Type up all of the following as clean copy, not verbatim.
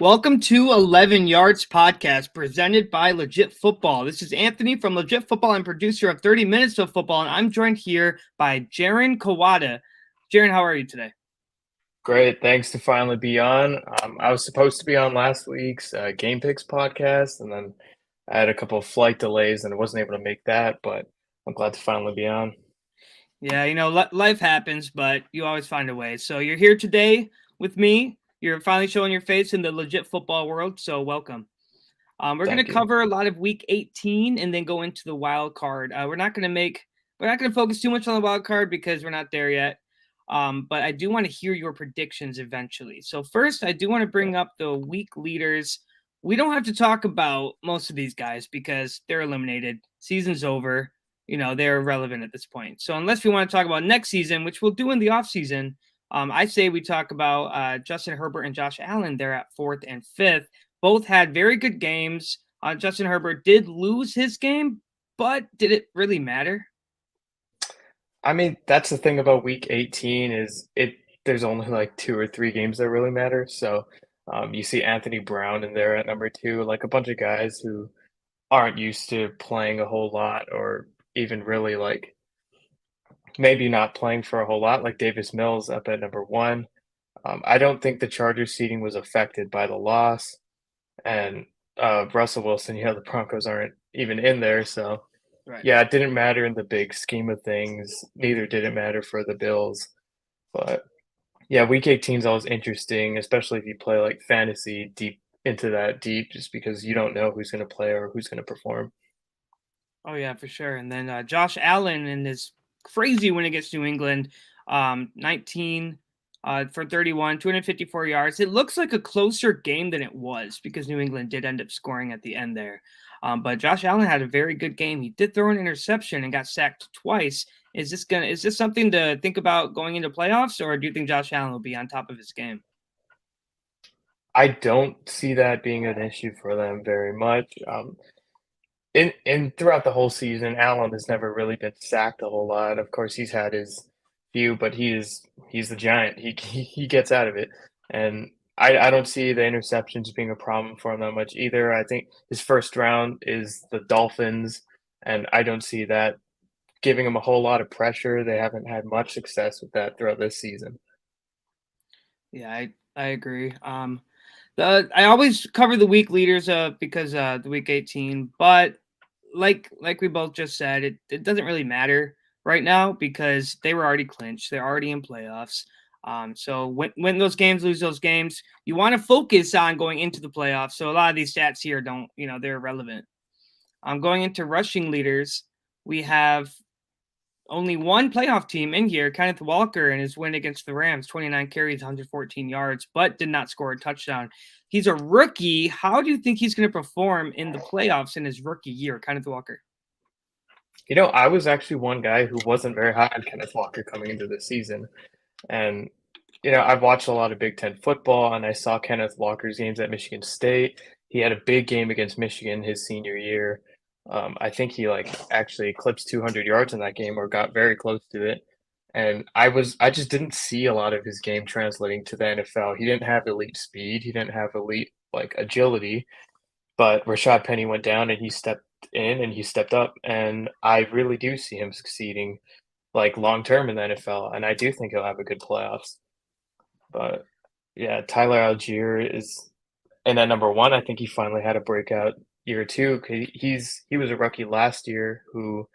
Welcome to 11 Yards Podcast presented by Legit Football. This is Anthony from Legit Football. I'm producer of 30 Minutes of Football, and I'm joined here by Jaren Kawada. Jaren, how are you today? Great. Thanks to finally be on. I was supposed to be on last week's Game Picks podcast, and then I had a couple of flight delays and I wasn't able to make that, but I'm glad to finally be on. Yeah, life happens, but you always find a way. So you're here today with me. You're finally showing your face in the Legit Football world, so welcome. We're going to Thank you. cover a lot of Week 18 and then go into the wild card. We're not going to focus too much on the wild card because we're not there yet. But I do want to hear your predictions eventually. So first, I do want to bring up the week leaders. We don't have to talk about most of these guys because they're eliminated. Season's over. They're irrelevant at this point. So unless we want to talk about next season, which we'll do in the offseason, I say we talk about Justin Herbert and Josh Allen. They're at 4th and 5th. Both had very good games. Justin Herbert did lose his game, but did it really matter? I mean, that's the thing about week 18 is there's only like two or three games that really matter. So you see Anthony Brown in there at number two, like a bunch of guys who aren't used to playing a whole lot or even really like maybe not playing for a whole lot, like Davis Mills up at number one. I don't think the Chargers seating was affected by the loss, and Russell Wilson, the Broncos aren't even in there, so Right. yeah, it didn't matter in the big scheme of things. Neither did it matter for the Bills, but yeah, Week 18 is always interesting, especially if you play like fantasy deep into that deep, just because you don't know who's going to play or who's going to perform. Oh yeah, for sure. And then Josh Allen in his crazy win against New England, 19 for 31, 254 yards. It looks like a closer game than it was because New England did end up scoring at the end there. But Josh Allen had a very good game. He did throw an interception and got sacked twice. Is this something to think about going into playoffs, or do you think Josh Allen will be on top of his game? I don't see that being an issue for them very much. In throughout the whole season, Allen has never really been sacked a whole lot. Of course, he's had his few, but he's the giant. He gets out of it, and I don't see the interceptions being a problem for him that much either. I think his first round is the Dolphins, and I don't see that giving him a whole lot of pressure. They haven't had much success with that throughout this season. Yeah, I agree. I always cover the week leaders because the week 18, but like we both just said, it doesn't really matter right now because they were already clinched. They're already in playoffs. So win those games, lose those games. You want to focus on going into the playoffs. So a lot of these stats here don't, they're irrelevant. Going into rushing leaders, we have only one playoff team in here, Kenneth Walker, in his win against the Rams, 29 carries, 114 yards, but did not score a touchdown. He's a rookie. How do you think he's going to perform in the playoffs in his rookie year, Kenneth Walker? I was actually one guy who wasn't very high on Kenneth Walker coming into the season, and I've watched a lot of Big Ten football, and I saw Kenneth Walker's games at Michigan State. He had a big game against Michigan his senior year. I think he like actually eclipsed 200 yards in that game, or got very close to it. And I just didn't see a lot of his game translating to the NFL. He didn't have elite speed. He didn't have elite like agility. But Rashad Penny went down, and he stepped in, and he stepped up, and I really do see him succeeding like long term in the NFL, and I do think he'll have a good playoffs. But yeah, Tyler Algier is and at number one. I think he finally had a breakout year too. He was a rookie last year who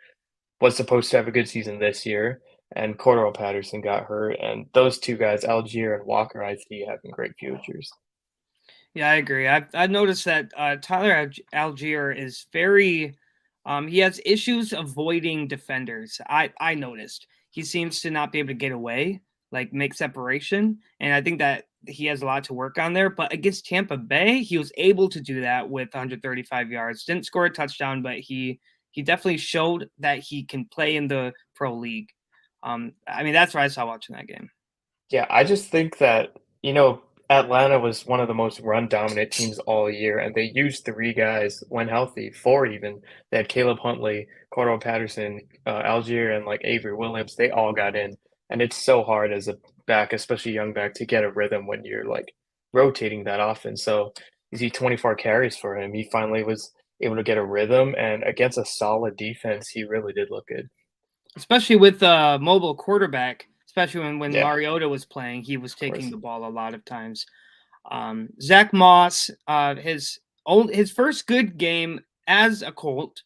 was supposed to have a good season this year, and Cordell Patterson got hurt. And those two guys, Algier and Walker, I see having great futures. Yeah, I agree. I've noticed that Tyler Algier is very he has issues avoiding defenders. I noticed he seems to not be able to get away, like make separation, and I think that he has a lot to work on there. But against Tampa Bay, he was able to do that with 135 yards. Didn't score a touchdown, but he definitely showed that he can play in the pro league. I mean that's what I saw watching that game. Yeah, I just think that, Atlanta was one of the most run dominant teams all year, and they used three guys when healthy, four even. They had Caleb Huntley, Cordell Patterson, Algier, and like Avery Williams. They all got in, and it's so hard as a back, especially young back, to get a rhythm when you're like rotating that often. So you see 24 carries for him. He finally was able to get a rhythm, and against a solid defense, he really did look good. Especially with a mobile quarterback, especially when Yeah, Mariota was playing, he was of taking course. the ball a lot of times. Zach Moss, his first good game as a Colt,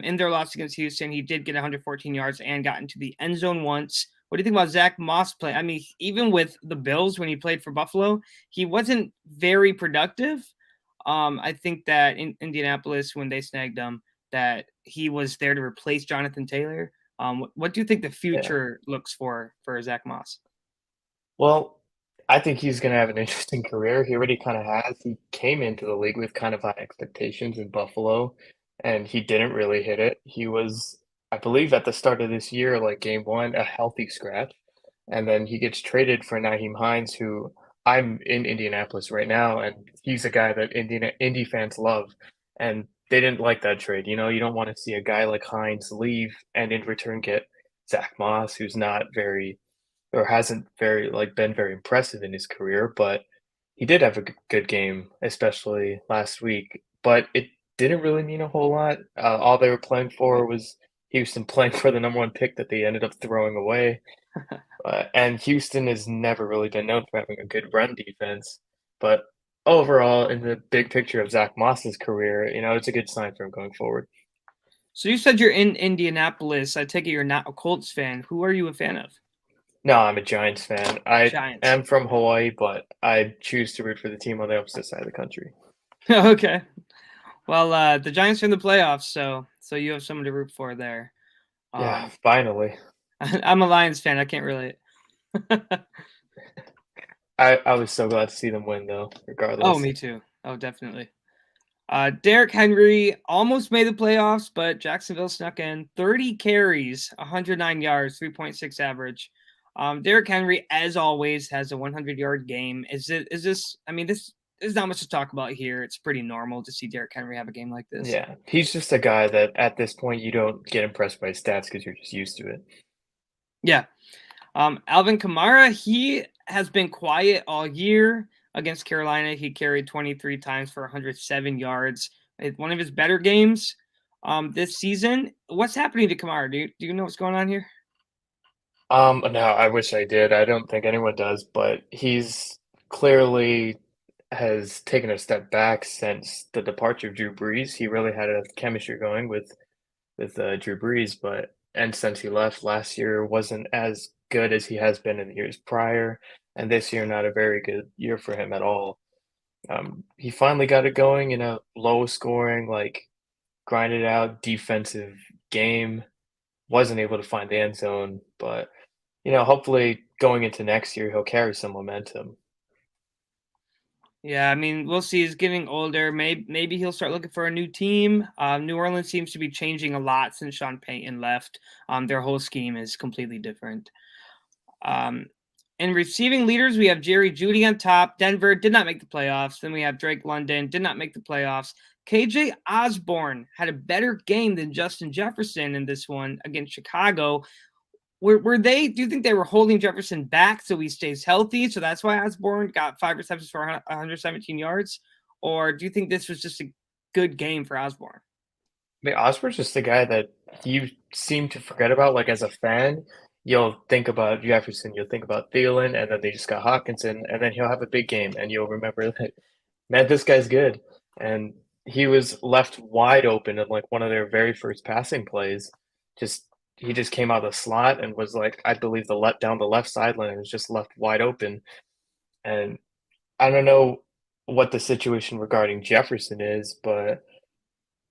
in their loss against Houston, he did get 114 yards and got into the end zone once. What do you think about Zach Moss play? I mean, even with the Bills when he played for Buffalo, he wasn't very productive. I think that in Indianapolis, when they snagged him, that he was there to replace Jonathan Taylor. What do you think the Yeah. future looks for Zach Moss? Well, I think he's gonna have an interesting career. He already kinda has. He came into the league with kind of high expectations in Buffalo, and he didn't really hit it. He was, I believe at the start of this year, like game 1, a healthy scratch, and then he gets traded for Nyheim Hines, who I'm in Indianapolis right now, and he's a guy that Indy fans love, and they didn't like that trade. You know, you don't wanna see a guy like Hines leave and in return get Zach Moss, who's not very or hasn't very been very impressive in his career, but he did have a good game, especially last week. But it didn't really mean a whole lot. All they were playing for was Houston playing for the number one pick that they ended up throwing away. And Houston has never really been known for having a good run defense. But overall, in the big picture of Zach Moss's career, it's a good sign for him going forward. So you said you're in Indianapolis. I take it you're not a Colts fan. Who are you a fan of? No, I'm a Giants fan. I Giants. am from Hawaii, but I choose to root for the team on the opposite side of the country. Okay. Well, the Giants are in the playoffs, so you have someone to root for there. Yeah, Um, finally. I'm a Lions fan. I can't relate. I was so glad to see them win though, Oh, regardless. me too. Oh, definitely. Derrick Henry almost made the playoffs, but Jacksonville snuck in 30 carries, 109 yards, 3.6 average. Derrick Henry, as always, has a 100-yard game. Is this? I mean, this there's not much to talk about here. It's pretty normal to see Derrick Henry have a game like this. Yeah, he's just a guy that at this point you don't get impressed by his stats because you're just used to it. Yeah. Alvin Kamara, he has been quiet all year against Carolina. He carried 23 times for 107 yards. It's one of his better games this season. What's happening to Kamara? Do you know what's going on here? No, I wish I did. I don't think anyone does, but he's clearly has taken a step back since the departure of Drew Brees. He really had a chemistry going with Drew Brees, but and since he left last year wasn't as good as he has been in the years prior, and this year not a very good year for him at all. He finally got it going in a low scoring, grinded out defensive game. Wasn't able to find the end zone, but hopefully going into next year he'll carry some momentum. Yeah, I mean, we'll see. He's getting older. Maybe he'll start looking for a new team. New Orleans seems to be changing a lot since Sean Payton left. Their whole scheme is completely different. Um, in receiving leaders, we have Jerry Judy on top. Denver did not make the playoffs. Then we have Drake London, did not make the playoffs. KJ Osborne had a better game than Justin Jefferson in this one against Chicago. Were they? Do you think they were holding Jefferson back so he stays healthy? So that's why Osborne got 5 receptions for 117 yards, or do you think this was just a good game for Osborne? I mean, Osborne's just a guy that you seem to forget about. Like as a fan, you'll think about Jefferson, you'll think about Thielen, and then they just got Hawkinson, and then he'll have a big game, and you'll remember that, man, this guy's good. And he was left wide open in one of their very first passing plays. Just he just came out of the slot and was I believe down the left sideline and was just left wide open. And I don't know what the situation regarding Jefferson is, but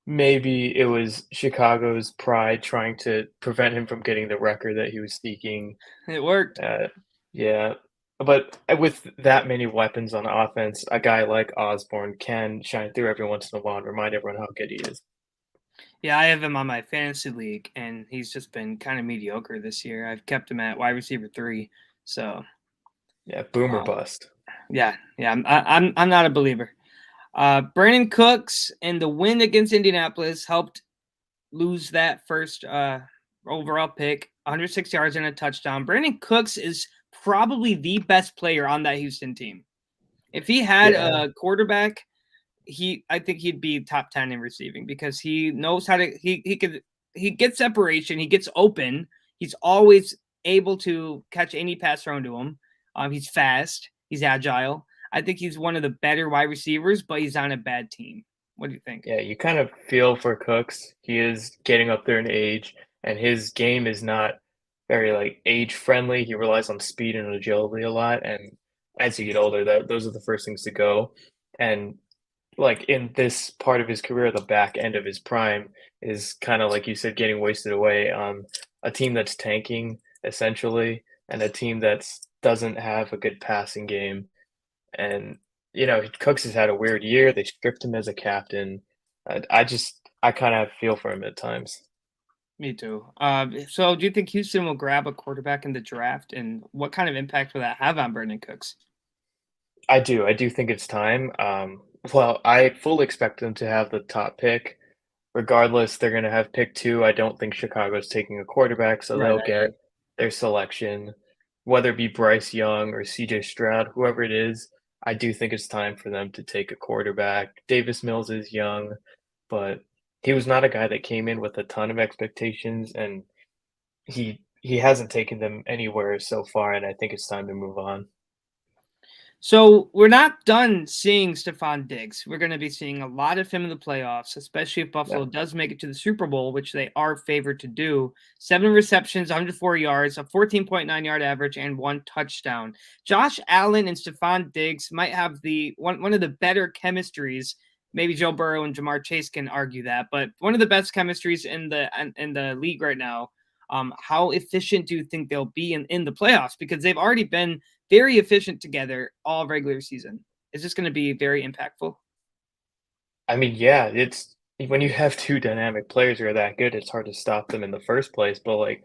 maybe it was Chicago's pride trying to prevent him from getting the record that he was seeking. It worked. Yeah, but with that many weapons on offense, a guy like Osborne can shine through every once in a while and remind everyone how good he is. Yeah, I have him on my fantasy league, and he's just been kind of mediocre this year. I've kept him at wide receiver 3, so Yeah, boomer um, bust. yeah, I'm not a believer. Brandon Cooks and the win against Indianapolis helped lose that first overall pick, 106 yards and a touchdown. Brandon Cooks is probably the best player on that Houston team. If he had Yeah. a quarterback, I think he'd be top 10 in receiving because he knows how to he gets separation, he gets open, he's always able to catch any pass thrown to him. He's fast, he's agile. I think he's one of the better wide receivers, but he's on a bad team. What do you think? Yeah, you kind of feel for Cooks. He is getting up there in age, and his game is not very like age friendly. He relies on speed and agility a lot, and as you get older, that those are the first things to go. And like in this part of his career, the back end of his prime is kind of like you said, getting wasted away on a team that's tanking essentially, and a team that's doesn't have a good passing game. And Cooks has had a weird year. They stripped him as a captain. I kind of feel for him at times. Me too. So do you think Houston will grab a quarterback in the draft, and what kind of impact will that have on Brandon Cooks? I do. I do think it's time. Well, I fully expect them to have the top pick. Regardless, they're going to have pick two. I don't think Chicago's taking a quarterback, so Right. they'll get their selection, whether it be Bryce Young or CJ Stroud, whoever it is. I do think it's time for them to take a quarterback. Davis Mills is young, but he was not a guy that came in with a ton of expectations, and he hasn't taken them anywhere so far, and I think it's time to move on. So we're not done seeing Stephon Diggs. We're going to be seeing a lot of him in the playoffs, especially if Buffalo Yeah. does make it to the Super Bowl, which they are favored to do. 7 receptions, 104 yards, a 14.9 yard average, and 1 touchdown. Josh Allen and Stephon Diggs might have the one of the better chemistries. Maybe Joe Burrow and Jamar Chase can argue that, but one of the best chemistries in the league right now. How efficient do you think they'll be in the playoffs? Because they've already been very efficient together all regular season. Is this going to be very impactful? I mean, yeah, it's when you have two dynamic players who are that good, it's hard to stop them in the first place. But like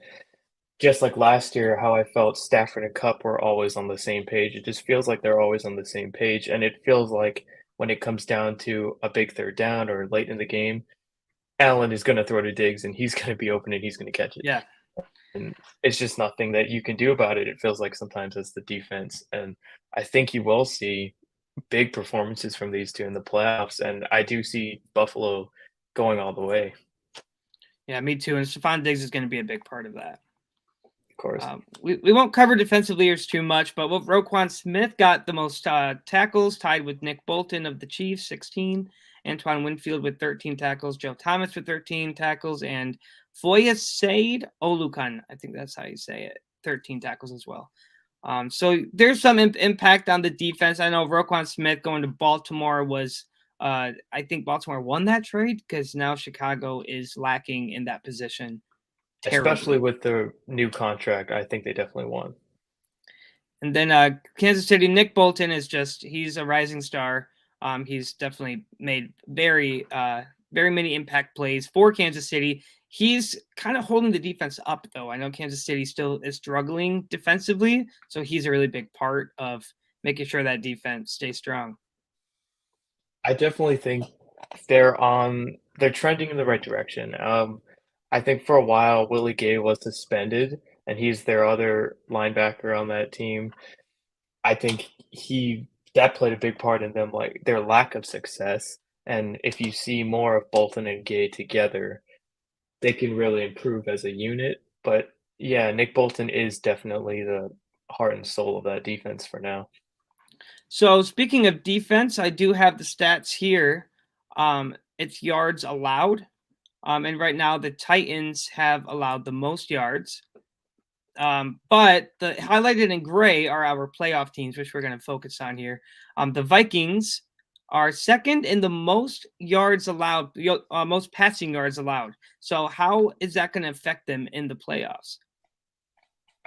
just like last year, how I felt Stafford and Cup were always on the same page. It just feels like they're always on the same page, and it feels like when it comes down to a big third down or late in the game, Allen is going to throw to Diggs, and he's going to be open and he's going to catch it. Yeah. And it's just nothing that you can do about it. It feels like sometimes it's the defense, and I think you will see big performances from these two in the playoffs, and I do see Buffalo going all the way, Yeah, me too. And Stephon Diggs is going to be a big part of that. of course. We won't cover defensive leaders too much, but Roquan Smith got the most tackles, tied with Nick Bolton of the Chiefs, 16. Antoine Winfield with 13 tackles, Joe Thomas with 13 tackles, and Foyesade Olukan, I think that's how you say it, 13 tackles as well. So there's some impact on the defense. I know Roquan Smith going to Baltimore was, I think Baltimore won that trade because now Chicago is lacking in that position Especially terribly. with the new contract, I think they definitely won. And then Kansas City, Nick Bolton is he's a rising star. He's definitely made very many impact plays for Kansas City. He's kind of holding the defense up, though. I know Kansas City still is struggling defensively, so he's a really big part of making sure that defense stays strong. I definitely think they're trending in the right direction. I think for a while Willie Gay was suspended, and he's their other linebacker on that team. I think he that played a big part in them like their lack of success. And if you see more of Bolton and Gay together, they can really improve as a unit. But yeah, Nick Bolton is definitely the heart and soul of that defense for now. So speaking of defense, I do have the stats here. It's yards allowed. And right now the Titans have allowed the most yards. But the highlighted in gray are our playoff teams, which we're going to focus on here. The Vikings are second in the most yards allowed, most passing yards allowed. So how is that going to affect them in the playoffs?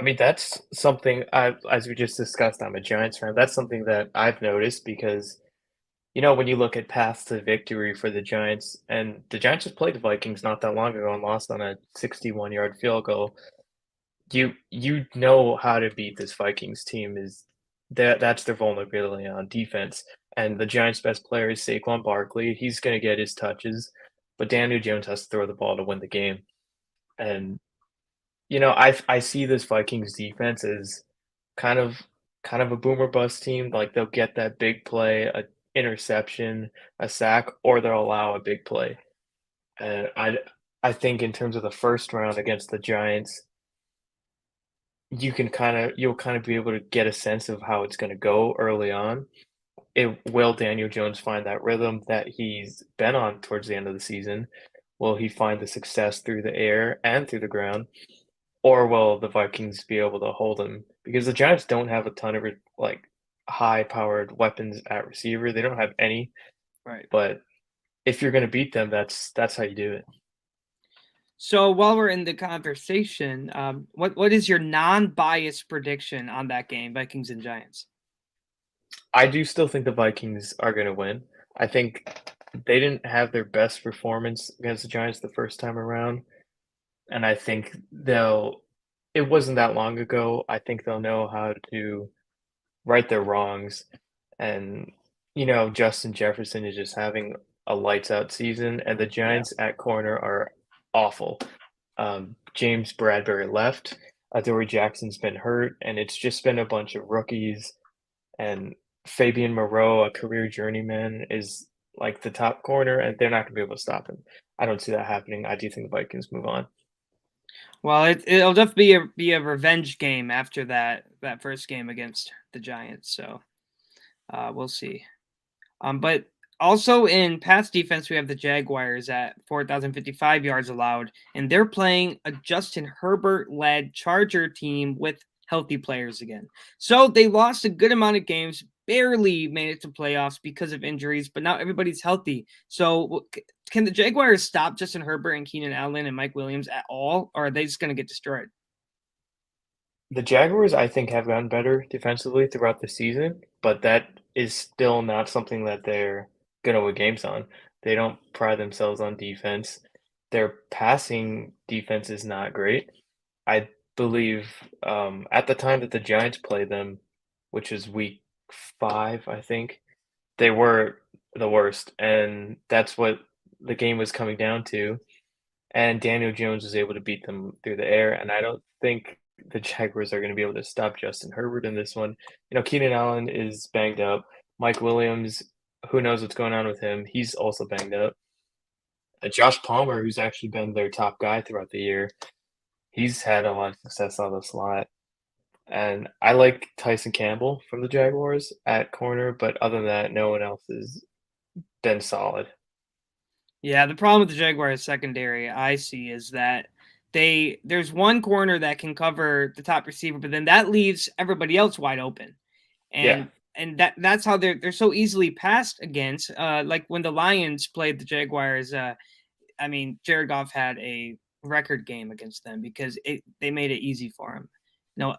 I mean, that's something as we just discussed, I'm a Giants fan. That's something that I've noticed because, when you look at paths to victory for the Giants, and the Giants just played the Vikings not that long ago and lost on a 61-yard field goal. You know how to beat this Vikings team is that's their vulnerability on defense. And the Giants' best player is Saquon Barkley. He's going to get his touches, but Daniel Jones has to throw the ball to win the game. And I see this Vikings defense as kind of kind of a boomer bust team. Like they'll get that big play, a interception, a sack, or they'll allow a big play. And I think in terms of the first round against the Giants, you'll kind of be able to get a sense of how it's going to go early on. Will Daniel Jones find that rhythm that he's been on towards the end of the season? Will he find the success through the air and through the ground? Or will the Vikings be able to hold him? Because the Giants don't have a ton of like high-powered weapons at receiver. They don't have any, Right. but if you're going to beat them, that's how you do it. So while we're in the conversation, what is your non-biased prediction on that game, Vikings and Giants? I do still think the Vikings are going to win. I think they didn't have their best performance against the Giants the first time around, and I think they'll. It wasn't that long ago. I think they'll know how to right their wrongs, and Justin Jefferson is just having a lights out season, and the Yeah. Giants at corner are awful. James Bradbury left. Adoree Jackson's been hurt, and it's just been a bunch of rookies. And Fabian Moreau, a career journeyman, is like the top corner, and they're not going to be able to stop him. I don't see that happening. I do think the Vikings move on. Well, it'll definitely be a revenge game after that first game against the Giants. So we'll see. But also in pass defense, we have the Jaguars at 4,055 yards allowed, and they're playing a Justin Herbert-led Charger team with healthy players again. So they lost a good amount of games, barely made it to playoffs because of injuries, but now everybody's healthy. So can the Jaguars stop Justin Herbert and Keenan Allen and Mike Williams at all, or are they just going to get destroyed? The Jaguars, I think, have gotten better defensively throughout the season, but that is still not something that they're going to win games on. They don't pride themselves on defense. Their passing defense is not great. I believe at the time that the Giants played them, which is week 5, I think, they were the worst, and that's what the game was coming down to, and Daniel Jones was able to beat them through the air, and I don't think the Jaguars are gonna be able to stop Justin Herbert in this one. Keenan Allen is banged up. Mike Williams, who knows what's going on with him? He's also banged up. Josh Palmer, who's actually been their top guy throughout the year, he's had a lot of success on the slot. And I like Tyson Campbell from the Jaguars at corner, but other than that, no one else has been solid. Yeah, the problem with the Jaguars secondary I see is that there's one corner that can cover the top receiver, but then that leaves everybody else wide open. Yeah, And that's how they're so easily passed against. Like when the Lions played the Jaguars, I mean, Jared Goff had a record game against them because they made it easy for him.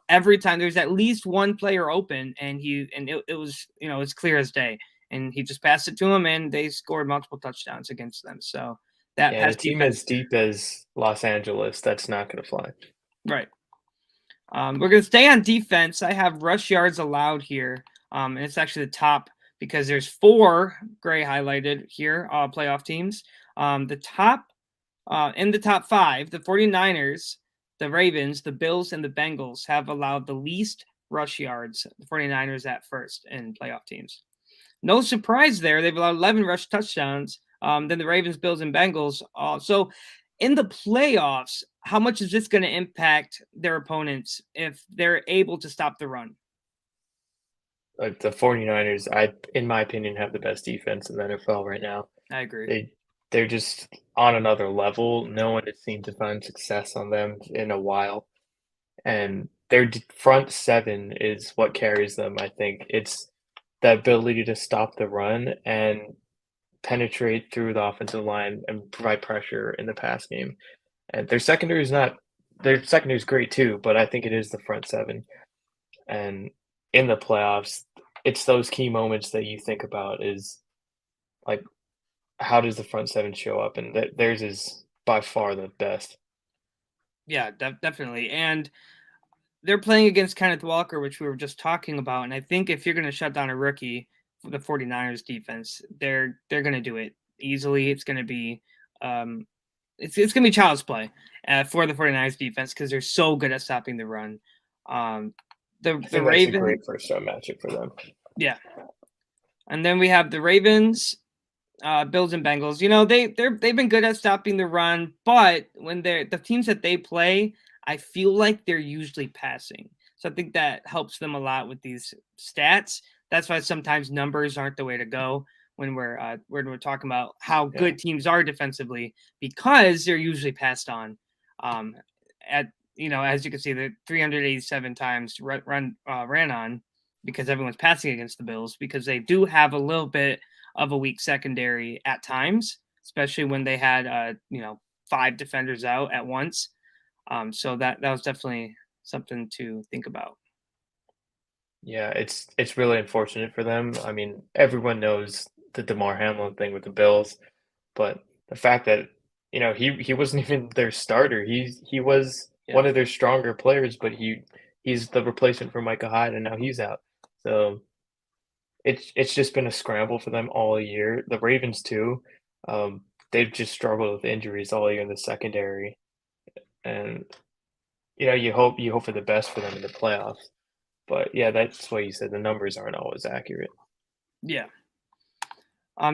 Every time there's at least one player open, and it was it's clear as day, and he just passed it to him, and they scored multiple touchdowns against them. So that yeah, and pass a team defense, as deep as Los Angeles, that's not gonna fly. right? We're gonna stay on defense. I have rush yards allowed here, and it's actually the top because there's 4 gray highlighted here, playoff teams. The top in the top 5, the 49ers, the Ravens, the Bills, and the Bengals have allowed the least rush yards. The 49ers at first in playoff teams. No surprise there. They've allowed 11 rush touchdowns. Then the Ravens, Bills, and Bengals. So in the playoffs, how much is this going to impact their opponents if they're able to stop the run? Like the 49ers, in my opinion, have the best defense in the NFL right now. I agree. They're just on another level. No one has seemed to find success on them in a while, and their front seven is what carries them. I think it's the ability to stop the run and penetrate through the offensive line and provide pressure in the pass game. And their secondary is great too, but I think it is the front seven. And in the playoffs, it's those key moments that you think about is like how does the front seven show up? And theirs is by far the best. Yeah, definitely. And they're playing against Kenneth Walker, which we were just talking about. And I think if you're going to shut down a rookie for the 49ers defense, they're going to do it easily. It's going to be it's going to be child's play for the 49ers defense because they're so good at stopping the run. I the think that's a Raven, great first round matchup for them. yeah, and then we have the Ravens, Bills and Bengals. You know, they've been good at stopping the run, but when they're the teams that they play, I feel like they're usually passing. So I think that helps them a lot with these stats. That's why sometimes numbers aren't the way to go when we're talking about how Yeah. good teams are defensively, because they're usually passed on. Um, at as you can see, the 387 times ran on because everyone's passing against the Bills, because they do have a little bit of a weak secondary at times, especially when they had 5 defenders out at once. So that was definitely something to think about. Yeah, it's really unfortunate for them. I mean, everyone knows the DeMar Hamlin thing with the Bills, but the fact that, he wasn't even their starter. He was Yeah. one of their stronger players, but he's the replacement for Micah Hyde, and now he's out. So it's just been a scramble for them all year. The Ravens too. They've just struggled with injuries all year in the secondary, and you hope for the best for them in the playoffs. But yeah, that's what you said. The numbers aren't always accurate. Yeah.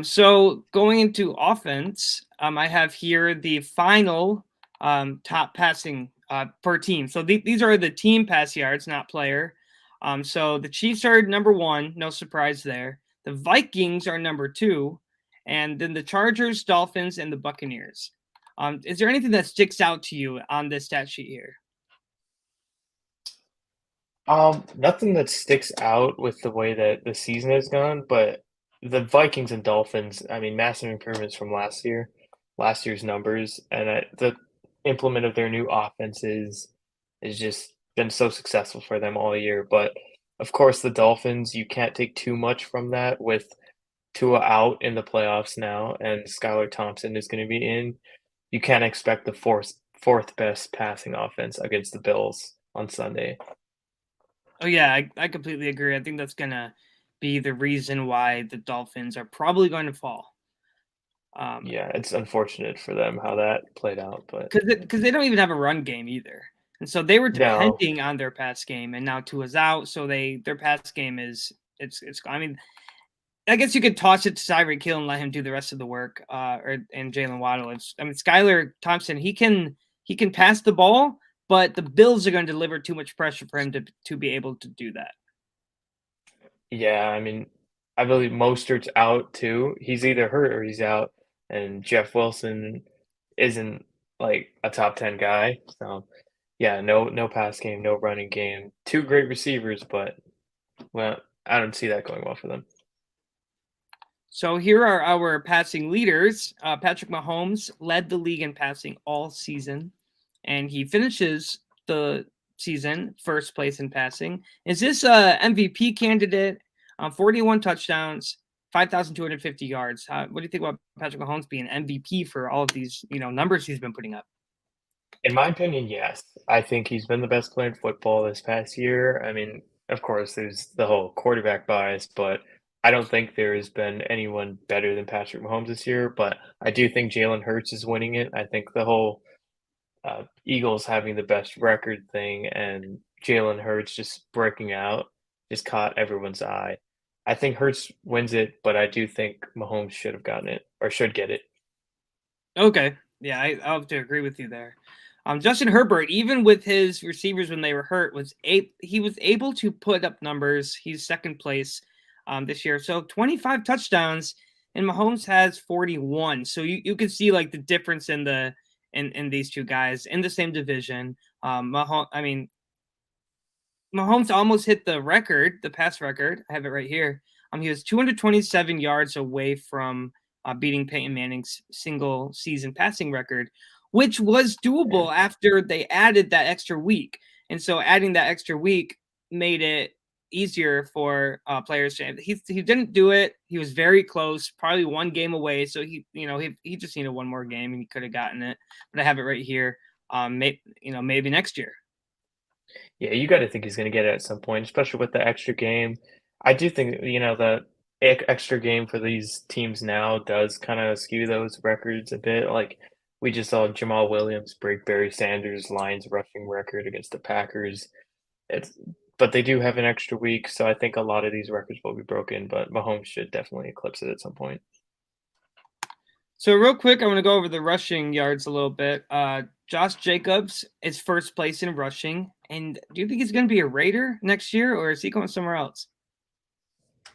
So going into offense, I have here the final top passing per team. So these are the team pass yards, not player. So the Chiefs are number 1, no surprise there. The Vikings are number 2, and then the Chargers, Dolphins, and the Buccaneers. Is there anything that sticks out to you on this stat sheet here? Nothing that sticks out with the way that the season has gone, but the Vikings and Dolphins, I mean, massive improvements from last year's numbers, and the implement of their new offenses has just been so successful for them all year. But of course, the Dolphins, you can't take too much from that with Tua out in the playoffs now, and Skylar Thompson is going to be in. You can't expect the fourth best passing offense against the Bills on Sunday. Oh yeah, I completely agree. I think that's gonna be the reason why the Dolphins are probably going to fall. Yeah, it's unfortunate for them how that played out, but Because they don't even have a run game either, and so they were no. depending on their pass game, and now Tua's out, so their pass game is it's. I mean, I guess you could toss it to Tyreek Hill and let him do the rest of the work, and Jalen Waddle. I mean, Skylar Thompson, he can pass the ball, but the Bills are going to deliver too much pressure for him to be able to do that. Yeah, I mean, I believe Mostert's out too. He's either hurt or he's out, and Jeff Wilson isn't like a top 10 guy. So, yeah, no pass game, no running game. Two great receivers, but well, I don't see that going well for them. So here are our passing leaders. Patrick Mahomes led the league in passing all season, and he finishes the season first place in passing. Is this a MVP candidate? 41 touchdowns, 5,250 yards. What do you think about Patrick Mahomes being MVP for all of these numbers he's been putting up? In my opinion, yes. I think he's been the best player in football this past year. I mean, of course, there's the whole quarterback bias, but I don't think there has been anyone better than Patrick Mahomes this year. But I do think Jalen Hurts is winning it. I think the whole Eagles having the best record thing and Jalen Hurts just breaking out just caught everyone's eye. I think Hurts wins it, but I do think Mahomes should have gotten it or should get it. Okay. Yeah, I'll have to agree with you there. Justin Herbert, even with his receivers when they were hurt, he was able to put up numbers. He's second place this year. So 25 touchdowns, and Mahomes has 41. So you can see like the difference in these two guys in the same division. Mahomes almost hit the record, the pass record. I have it right here. He was 227 yards away from beating Peyton Manning's single season passing record, which was doable after they added that extra week. And so adding that extra week made it easier for players to. He didn't do it. He was very close, probably one game away. So he just needed one more game and he could have gotten it. But I have it right here. Maybe next year. Yeah, you got to think he's going to get it at some point, especially with the extra game. I do think, the extra game for these teams now does kind of skew those records a bit. Like we just saw Jamal Williams break Barry Sanders' Lions rushing record against the Packers. It's but they do have an extra week, so I think a lot of these records will be broken, but Mahomes should definitely eclipse it at some point. So real quick, I want to go over the rushing yards a little bit. Josh Jacobs is first place in rushing, and do you think he's going to be a Raider next year, or is he going somewhere else?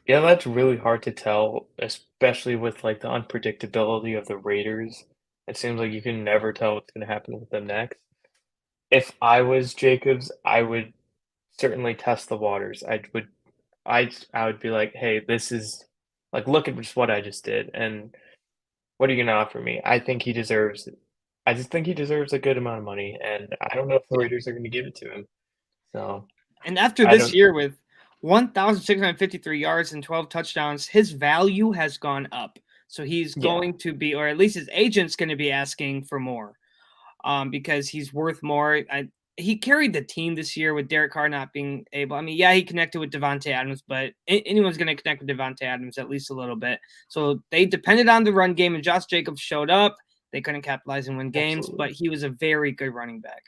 Yeah, that's really hard to tell, especially with like the unpredictability of the Raiders. It seems like you can never tell what's going to happen with them next. If I was Jacobs, I would certainly test the waters. I would be like, "Hey, this is like look at just what I just did and what are you gonna offer me?" I just think he deserves a good amount of money and I don't know if the Yeah. Raiders are gonna give it to him. So, And after I this don't year with 1,653 yards and 12 touchdowns, his value has gone up. So he's yeah, going to be, or at least his agent's going to be asking for more, because he's worth more. He carried the team this year with Derek Carr not being able. I mean, yeah, he connected with Devontae Adams, but anyone's going to connect with Devontae Adams at least a little bit. So they depended on the run game, and Josh Jacobs showed up. They couldn't capitalize and win games, but absolutely. he was a very good running back.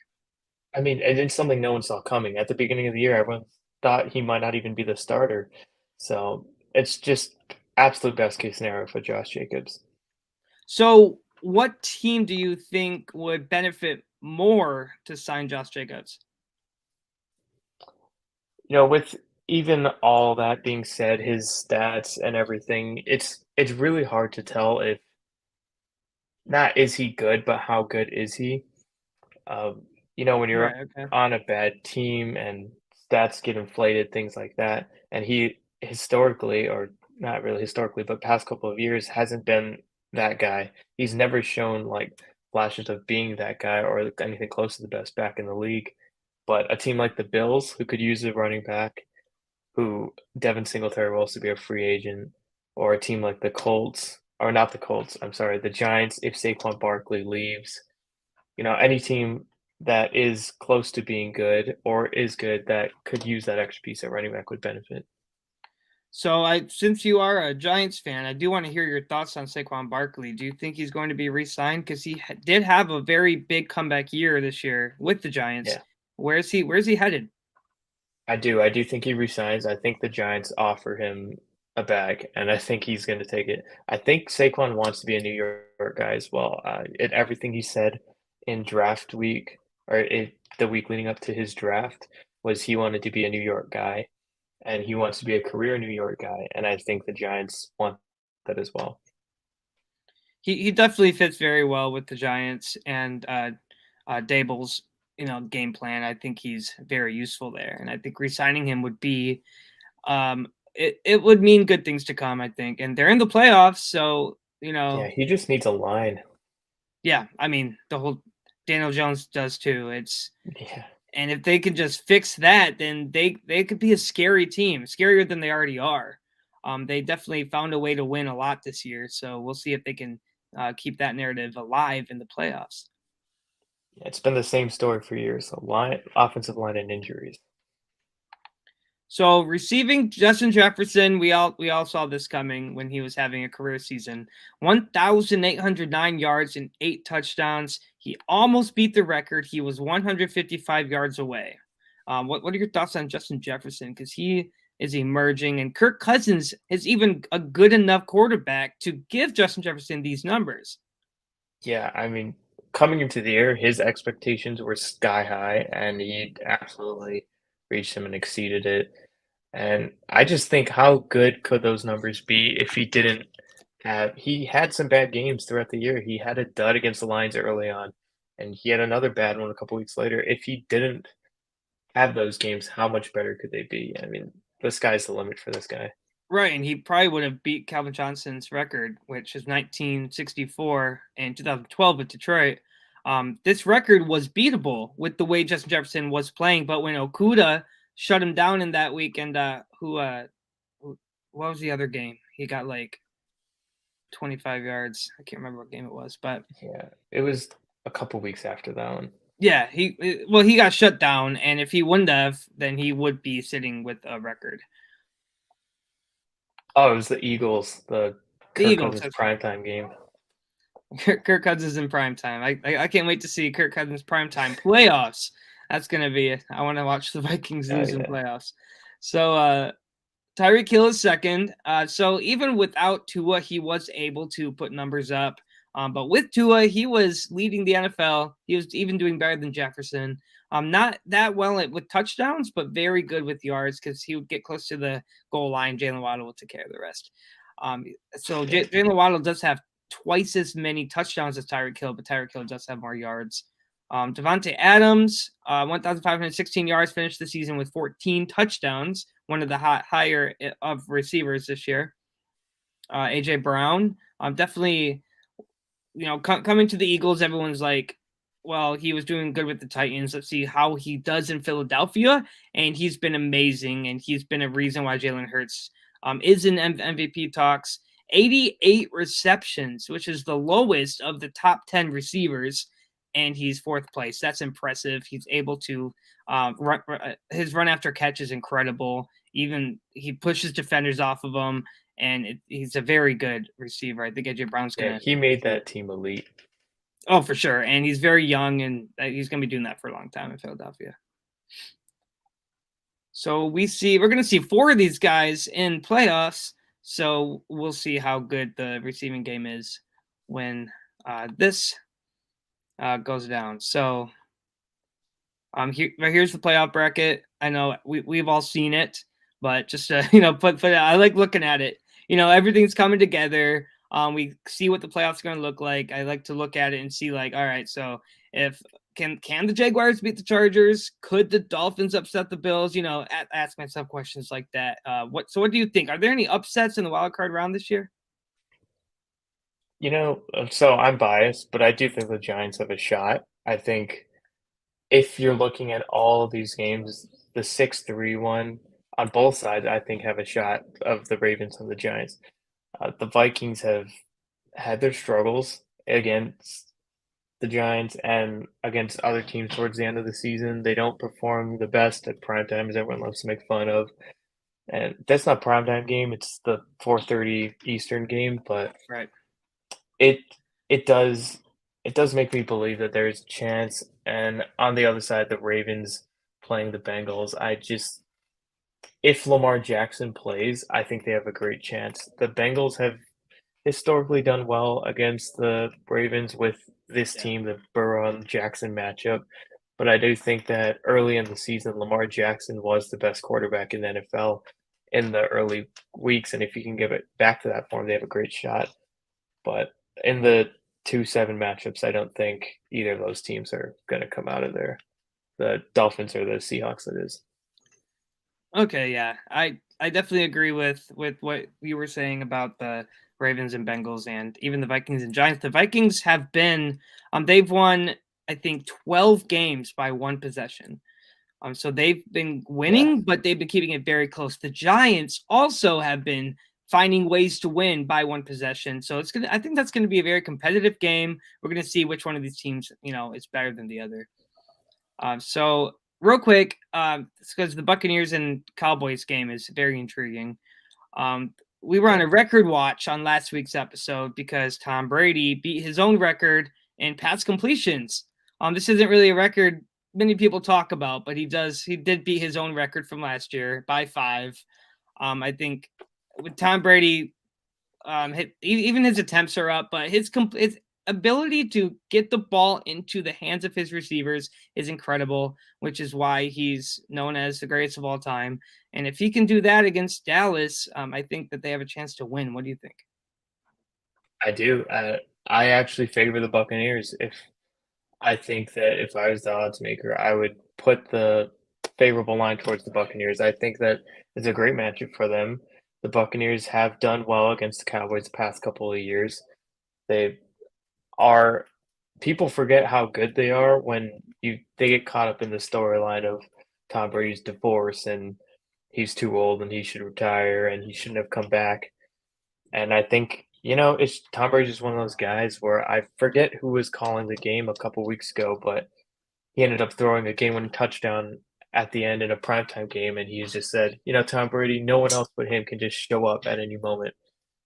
I mean, and it's something no one saw coming. At the beginning of the year, everyone thought he might not even be the starter. So, it's just absolute best case scenario for Josh Jacobs. So, what team do you think would benefit more to sign Josh Jacobs? With even all that being said, his stats and everything, it's really hard to tell if not is he good, but how good is he? When you're Right. Okay. on a bad team and stats get inflated, things like that, and he historically, or not really historically, but past couple of years hasn't been that guy. He's never shown like flashes of being that guy or like, anything close to the best back in the league. But a team like the Bills, who could use a running back, who Devin Singletary will also be a free agent, or a team like the Colts, or not the Colts, I'm sorry, the Giants, if Saquon Barkley leaves, any team that is close to being good or is good that could use that extra piece at running back would benefit. So, since you are a Giants fan, I do want to hear your thoughts on Saquon Barkley. Do you think he's going to be re-signed? Because he did have a very big comeback year this year with the Giants. Yeah, Where's he? Where's he headed? I do. I do think he resigns. I think the Giants offer him a bag, and I think he's going to take it. I think Saquon wants to be a New York guy as well. Everything he said in draft week the week leading up to his draft was he wanted to be a New York guy, and he wants to be a career New York guy. And I think the Giants want that as well. He definitely fits very well with the Giants and Dable's game plan. I think he's very useful there, and I think re-signing him would be it would mean good things to come. I think, and they're in the playoffs, so Yeah, he just needs a line. yeah. I mean, the whole Daniel Jones does too. It's Yeah. and if they can just fix that, then they could be a scary team, scarier than they already are. They definitely found a way to win a lot this year, so we'll see if they can keep that narrative alive in the playoffs. Yeah, it's been the same story for years. So offensive line and injuries. So receiving Justin Jefferson, we all saw this coming when he was having a career season. 1,809 yards and 8 touchdowns. He almost beat the record. He was 155 yards away. What are your thoughts on Justin Jefferson? Because he is emerging, and Kirk Cousins is even a good enough quarterback to give Justin Jefferson these numbers. Yeah, I mean, coming into the year, his expectations were sky high, and he absolutely reached them and exceeded it. And I just think how good could those numbers be if he didn't he had some bad games throughout the year. He had a dud against the Lions early on, and he had another bad one a couple weeks later. If he didn't have those games, how much better could they be? I mean, the sky's the limit for this guy. Right, and he probably would have beat Calvin Johnson's record, which is 1964 and 2012 with Detroit. This record was beatable with the way Justin Jefferson was playing, but when Okuda shut him down in that week, and what was the other game? He got like 25 yards. I can't remember what game it was, but Yeah, it was a couple weeks after that one. yeah, he got shut down, and if he wouldn't have, then he would be sitting with a record. Oh, it was the Eagles, the The Kirk Eagles, Cousins that's right. primetime game. Kirk Cousins in prime time. I can't wait to see Kirk Cousins prime time playoffs. That's gonna be it. I want to watch the Vikings Oh lose in yeah, playoffs. So Tyreek Hill is second. So even without Tua, he was able to put numbers up. But with Tua, he was leading the NFL. He was even doing better than Jefferson. Not that well with touchdowns, but very good with yards because he would get close to the goal line. Jalen Waddle will take care of the rest. So yeah. Jalen Waddle does have twice as many touchdowns as Tyreek Hill, but Tyreek Hill does have more yards. Devontae Adams, 1,516 yards, finished the season with 14 touchdowns, one of the higher of receivers this year. AJ Brown, definitely, coming to the Eagles, everyone's like, well, he was doing good with the Titans. Let's see how he does in Philadelphia, and he's been amazing, and he's been a reason why Jalen Hurts is in MVP talks. 88 receptions, which is the lowest of the top 10 receivers, and he's fourth place. That's impressive. He's able to his run after catch is incredible. Even he pushes defenders off of him, and he's a very good receiver. I think AJ Brown's Yeah, gonna. he made that team elite. Oh, for sure, and he's very young, and he's gonna be doing that for a long time in Philadelphia. So we're gonna see four of these guys in playoffs. So we'll see how good the receiving game is when this goes down. So here's the playoff bracket. I know we've all seen it, but just to put it, I like looking at it. Everything's coming together. We see what the playoffs are going to look like. I like to look at it and see, like, all right, so if can the Jaguars beat the Chargers? Could the Dolphins upset the Bills? Ask myself questions like that. What do you think? Are there any upsets in the wild card round this year? So I'm biased, but I do think the Giants have a shot. I think if you're looking at all of these games, the 6-3 one on both sides, I think have a shot of the Ravens and the Giants. The Vikings have had their struggles against the Giants and against other teams towards the end of the season. They don't perform the best at prime time, as everyone loves to make fun of. And that's not primetime game, it's the 4:30 Eastern game, but Right. it it does it does make me believe that there's a chance. And on the other side, the Ravens playing the Bengals, if Lamar Jackson plays, I think they have a great chance. The Bengals have historically done well against the Ravens with this Yeah. team, the Burrow and Jackson matchup. But I do think that early in the season, Lamar Jackson was the best quarterback in the NFL in the early weeks. And if you can give it back to that form, they have a great shot. But in the 2-7 matchups, I don't think either of those teams are going to come out of there. The Dolphins or the Seahawks, that is. Okay, yeah. I definitely agree with what you were saying about the Ravens and Bengals and even the Vikings and Giants. The Vikings have been they've won I think 12 games by one possession. So they've been Yeah, winning, but they've been keeping it very close. The Giants also have been finding ways to win by one possession. So I think that's gonna be a very competitive game. We're gonna see which one of these teams, is better than the other. So real quick, it's because the Buccaneers and Cowboys game is very intriguing. We were on yeah. a record watch on last week's episode because Tom Brady beat his own record in pass completions. This isn't really a record many people talk about, but he did beat his own record from last year by 5. I think with Tom Brady, even his attempts are up, but his ability to get the ball into the hands of his receivers is incredible, which is why he's known as the greatest of all time. And if he can do that against Dallas, I think that they have a chance to win. What do you think? I do. I actually favor the Buccaneers. If I think that if I was the odds maker, I would put the favorable line towards the Buccaneers. I think that it's a great matchup for them. The Buccaneers have done well against the Cowboys the past couple of years. They are People forget how good they are when they get caught up in the storyline of Tom Brady's divorce and he's too old and he should retire and he shouldn't have come back. And I think, it's Tom Brady's just one of those guys where I forget who was calling the game a couple weeks ago, but he ended up throwing a game-winning touchdown at the end in a primetime game, and he just said, Tom Brady, no one else but him can just show up at any moment,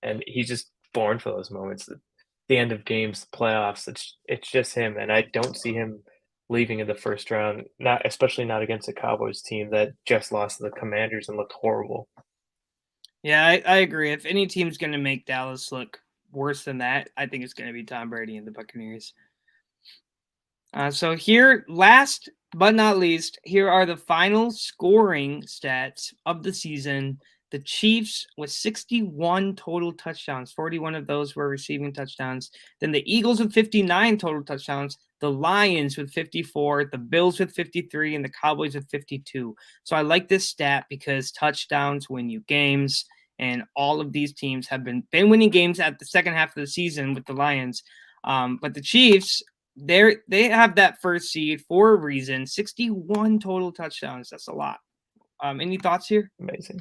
and he's just born for those moments. The end of games, the playoffs, it's just him, and I don't see him leaving in the first round, not especially not against a Cowboys team that just lost to the Commanders and looked horrible. Yeah, I agree. If any team's going to make Dallas look worse than that, I think it's going to be Tom Brady and the Buccaneers. So here, last but not least, here are the final scoring stats of the season. The Chiefs with 61 total touchdowns, 41 of those were receiving touchdowns. Then the Eagles with 59 total touchdowns, the Lions with 54, the Bills with 53, and the Cowboys with 52. So I like this stat because touchdowns win you games, and all of these teams have been winning games at the second half of the season with the Lions. But the Chiefs, they have that first seed for a reason. 61 total touchdowns. That's a lot. Any thoughts here? Amazing.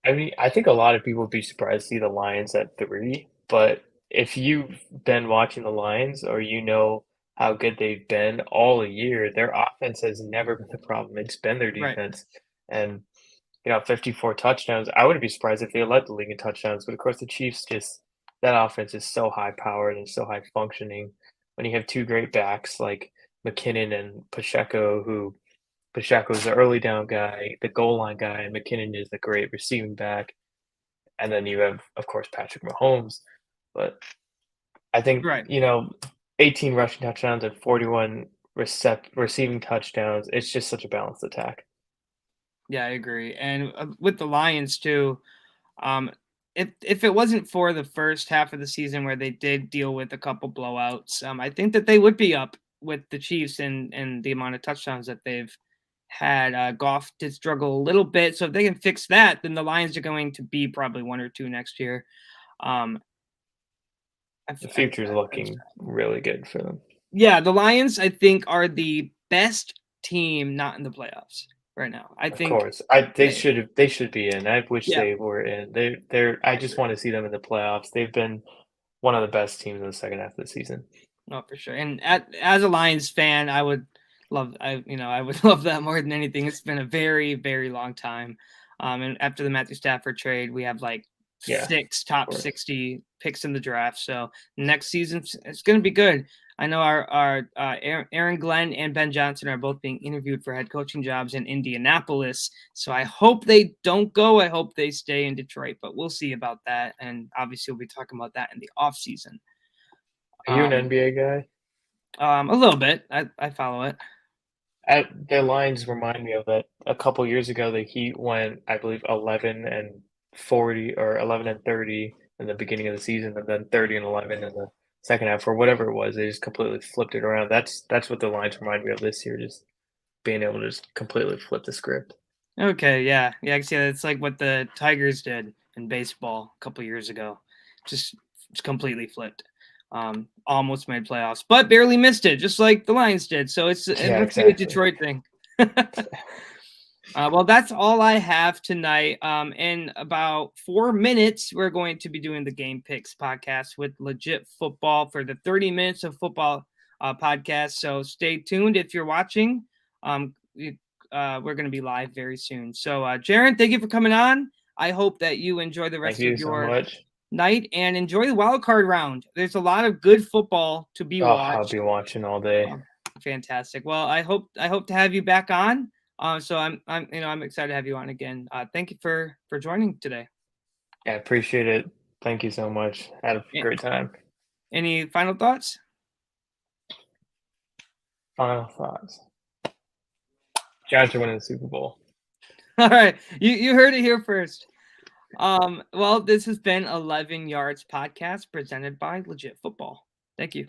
I mean, I think a lot of people would be surprised to see the Lions at 3, but if you've been watching the Lions or you know how good they've been all year, their offense has never been the problem. It's been their Right. defense. And 54 touchdowns. I wouldn't be surprised if they led the league in touchdowns, but of course the Chiefs just that offense is so high powered and so high functioning. When you have two great backs like McKinnon and Pacheco, who Pacheco's the early down guy, the goal line guy, and McKinnon is the great receiving back. And then you have, of course, Patrick Mahomes. But I think, Right. 18 rushing touchdowns and 41 receiving touchdowns. It's just such a balanced attack. Yeah, I agree. And with the Lions too, if it wasn't for the first half of the season where they did deal with a couple blowouts, I think that they would be up with the Chiefs and the amount of touchdowns that they've had. Goff did struggle a little bit, so if they can fix that, then the Lions are going to be probably 1 or 2 next year. The future is looking really good for them. Yeah, the Lions, I think, are the best team not in the playoffs right now. I think, of course, they should be in. I wish they were in. I just want to see them in the playoffs. They've been one of the best teams in the second half of the season. No, for sure. And as a Lions fan, I would love that more than anything. It's been a very, very long time. And after the Matthew Stafford trade, we have like 6 top 60 picks in the draft. So next season it's going to be good. I know our Aaron Glenn and Ben Johnson are both being interviewed for head coaching jobs in Indianapolis. So I hope they don't go. I hope they stay in Detroit, but we'll see about that. And obviously we'll be talking about that in the off season. Are you an NBA guy? A little bit. I follow it. The lines remind me of that. A couple years ago, the Heat went, I believe, 11-40 or 11-30 in the beginning of the season, and then 30-11 in the second half, or whatever it was. They just completely flipped it around. That's what the lines remind me of this year, just being able to just completely flip the script. Okay, yeah. I can see that. It's like what the Tigers did in baseball a couple years ago. Just completely flipped. Almost made playoffs, but barely missed it, just like the Lions did. So it must be a Detroit thing. Well, that's all I have tonight. In about 4 minutes, we're going to be doing the Game Picks podcast with Legit Football for the 30 Minutes of Football podcast. So stay tuned if you're watching. We're going to be live very soon. So, Jaren, thank you for coming on. I hope that you enjoy the rest of your night and enjoy the wild card round. There's a lot of good football to be watched. I'll be watching all day. Fantastic. Well, I hope to have you back on. So I'm excited to have you on again. Thank you for joining today. Yeah, appreciate it. Thank you so much. Had a great time. Any final thoughts? Final thoughts. Giants are winning the Super Bowl. All right. You heard it here first. Well, this has been 11 Yards Podcast presented by Legit Football. Thank you.